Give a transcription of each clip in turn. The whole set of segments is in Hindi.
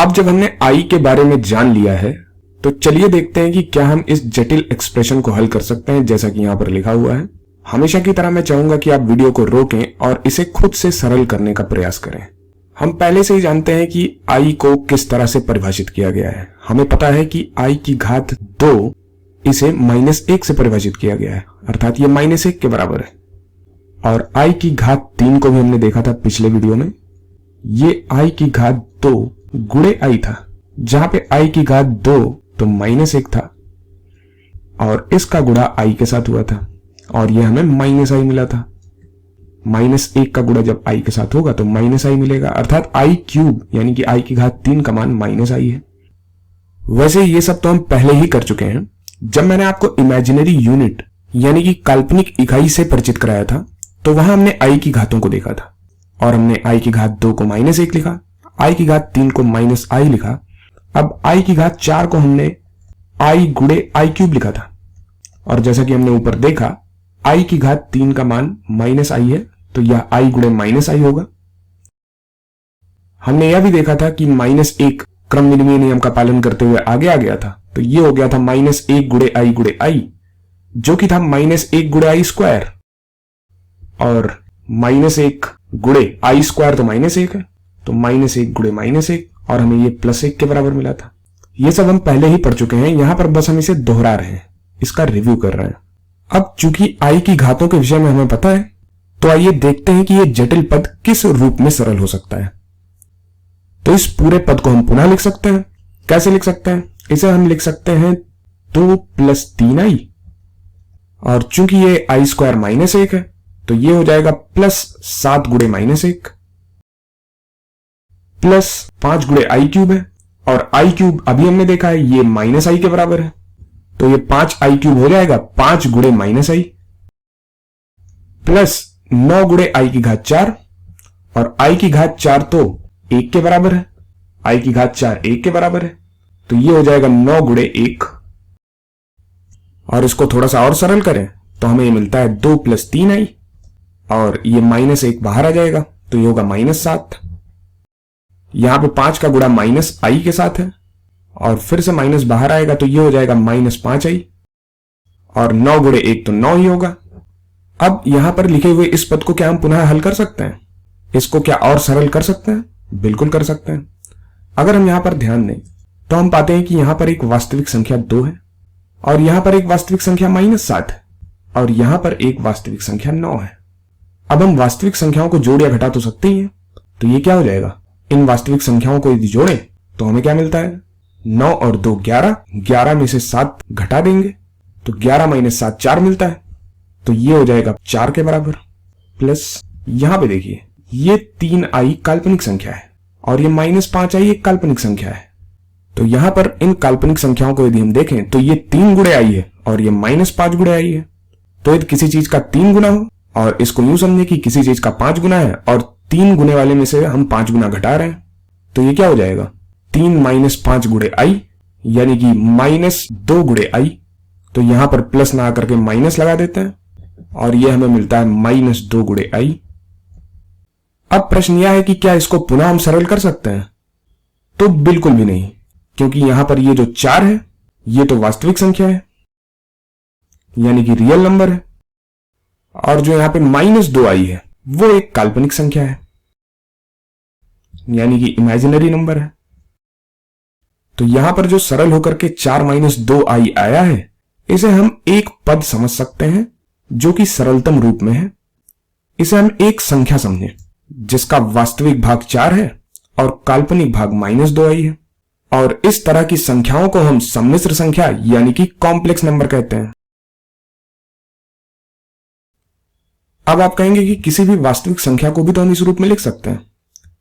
अब जब हमने आई के बारे में जान लिया है तो चलिए देखते हैं कि क्या हम इस जटिल एक्सप्रेशन को हल कर सकते हैं जैसा कि यहां पर लिखा हुआ है। हमेशा की तरह मैं चाहूंगा कि आप वीडियो को रोकें और इसे खुद से सरल करने का प्रयास करें। हम पहले से ही जानते हैं कि आई को किस तरह से परिभाषित किया गया है। हमें पता है कि आई की घात 2 इसे -1 से परिभाषित किया गया है, अर्थात ये -1 के बराबर है। और आई की घात 3 को भी हमने देखा था पिछले वीडियो में। ये आई की घात 2 गुणे आई था, जहां पे आई की घात 2 तो -1 था और इसका गुणा आई के साथ हुआ था और यह हमें -i मिला था। -1 का गुणा जब आई के साथ होगा तो -i मिलेगा, अर्थात आई क्यूब यानी कि आई की घात 3 का मान -i है। वैसे ये सब तो हम पहले ही कर चुके हैं। जब मैंने आपको इमेजिनरी यूनिट यानी कि काल्पनिक इकाई से परिचित कराया था तो वहां हमने आई की घातों को देखा था और हमने आई की घात 2 को -1 लिखा, आई की घात 3 को -i लिखा। अब आई की घात 4 को हमने आई गुणे आई क्यूब लिखा था और जैसा कि हमने ऊपर देखा आई की घात 3 का मान -i है तो यह आई गुणे -i होगा। हमने यह भी देखा था कि -1 क्रम विनिमय नियम का पालन करते हुए आगे आ गया था तो यह हो गया था -1 गुणे आई जो कि था -1 गुणे आई स्क्वायर और -1 गुणे आई स्क्वायर तो -1 है तो -1 गुणे -1 और हमें ये +1 के बराबर मिला था। ये सब हम पहले ही पढ़ चुके हैं, यहां पर बस हम इसे दोहरा रहे हैं, इसका रिव्यू कर रहे हैं। अब चूंकि आई की घातों के विषय में हमें पता है तो आइए देखते हैं कि यह जटिल पद किस रूप में सरल हो सकता है। तो इस पूरे पद को हम पुनः लिख सकते हैं। कैसे लिख सकते हैं? इसे हम लिख सकते हैं 2 + 3i और चूंकि ये आई स्क्वायर -1 है तो ये हो जाएगा +7 गुणे -1 +5 गुणे आई क्यूब है और आई क्यूब अभी हमने देखा है ये -i के बराबर है तो ये 5i क्यूब हो जाएगा 5 गुणे -i प्लस 9 गुणे आई की घात 4 और आई की घात 4 तो 1 के बराबर है, आई की घात 4 1 के बराबर है तो ये हो जाएगा 9 गुणे 1 और इसको थोड़ा सा और सरल करें तो हमें ये मिलता है 2 + 3i और ये -1 बाहर आ जाएगा तो ये होगा -7। यहां पे 5 का गुणा -i के साथ है और फिर से माइनस बाहर आएगा तो ये हो जाएगा -5i और 9 गुणे 1 तो 9 ही होगा। अब यहां पर लिखे हुए इस पद को क्या हम पुनः हल कर सकते हैं? इसको क्या और सरल कर सकते हैं? बिल्कुल कर सकते हैं। अगर हम यहां पर ध्यान दें तो हम पाते हैं कि यहां पर एक वास्तविक संख्या 2 है और यहां पर एक वास्तविक संख्या -7 है और यहां पर एक वास्तविक संख्या 9 है। अब हम वास्तविक संख्याओं को जोड़ या घटा तो सकते ही हैं, तो ये क्या हो जाएगा? इन वास्तविक संख्याओं को यदि जोड़ें तो हमें क्या मिलता है? 9 और 2 11, 11 में से 7 घटा देंगे तो 11 - 7 4 मिलता है तो ये हो जाएगा 4 के बराबर। प्लस यहां पे देखिए ये 3i काल्पनिक संख्या है और ये -5i एक काल्पनिक संख्या है तो यहां पर इन काल्पनिक संख्याओं को यदि हम देखें तो ये 3 गुणे i है और ये -5 गुणे i है। तो यदि किसी चीज का 3 गुना हो और इसको यूं समझे कि किसी चीज का 5 गुना है और 3 गुने वाले में से हम 5 गुना घटा रहे हैं तो ये क्या हो जाएगा? 3 - 5 गुणे i यानी कि -2 गुणे i। तो यहां पर प्लस ना आकर के माइनस लगा देते हैं और यह हमें मिलता है -2 गुणे i। अब प्रश्न यह है कि क्या इसको पुनः हम सरल कर सकते हैं? तो बिल्कुल भी नहीं, क्योंकि यहां पर ये जो 4 है ये तो वास्तविक संख्या है यानी कि रियल नंबर है और जो यहां पे -2i है वो एक काल्पनिक संख्या है यानी कि इमेजिनरी नंबर है। तो यहां पर जो सरल होकर के 4 - 2i आया है इसे हम एक पद समझ सकते हैं जो कि सरलतम रूप में है। इसे हम एक संख्या समझें जिसका वास्तविक भाग 4 है और काल्पनिक भाग -2i है और इस तरह की संख्याओं को हम सम्मिश्र संख्या यानी कि कॉम्प्लेक्स नंबर कहते हैं। अब आप कहेंगे कि किसी भी वास्तविक संख्या को भी तो हम इस रूप में लिख सकते हैं।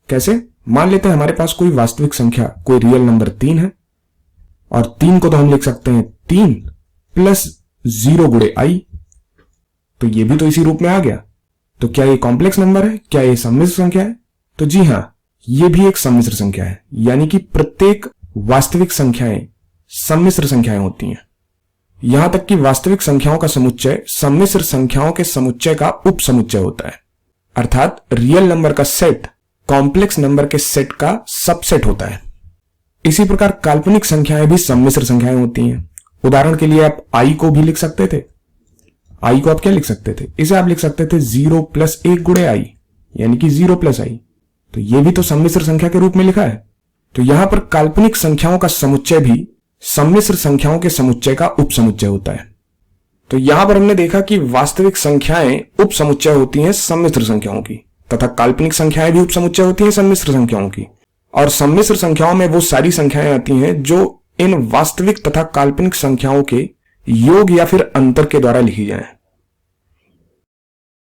कैसे? मान लेते हैं हमारे पास कोई वास्तविक संख्या, कोई रियल नंबर 3 है और 3 को तो हम लिख सकते हैं 3 + 0 गुणे i तो ये भी तो इसी रूप में आ गया। तो क्या ये कॉम्प्लेक्स नंबर है? क्या ये सम्मिश्र संख्या है? तो जी हां, ये भी एक सम्मिश्र संख्या है यानी कि प्रत्येक वास्तविक संख्याएं सम्मिश्र संख्याएं होती हैं। यहां तक कि वास्तविक संख्याओं का समुच्चय सम्मिश्र संख्याओं के समुच्चय का उपसमुच्चय होता है, अर्थात रियल नंबर का सेट कॉम्प्लेक्स नंबर के सेट का सबसेट होता है। इसी प्रकार काल्पनिक संख्याएं भी सम्मिश्र संख्याएं होती हैं। उदाहरण के लिए आप आई को भी लिख सकते थे। आई को आप क्या लिख सकते थे? इसे आप लिख सकते थे 0 + 1 गुणे आई, यानी कि 0 + आई। तो यह भी तो सम्मिश्र संख्या के रूप में लिखा है। तो यहां पर काल्पनिक संख्याओं का समुच्चय भी सम्मिश्र संख्याओं के समुच्चय का उपसमुच्चय होता है। तो यहां पर हमने देखा कि वास्तविक संख्याएं उपसमुच्चय होती हैं सम्मिश्र संख्याओं की, तथा काल्पनिक संख्याएं भी उपसमुच्चय होती हैं सम्मिश्र संख्याओं की। और सम्मिश्र संख्याओं में वो सारी संख्याएं आती हैं जो इन वास्तविक तथा काल्पनिक संख्याओं के योग या फिर अंतर के द्वारा लिखी जाए।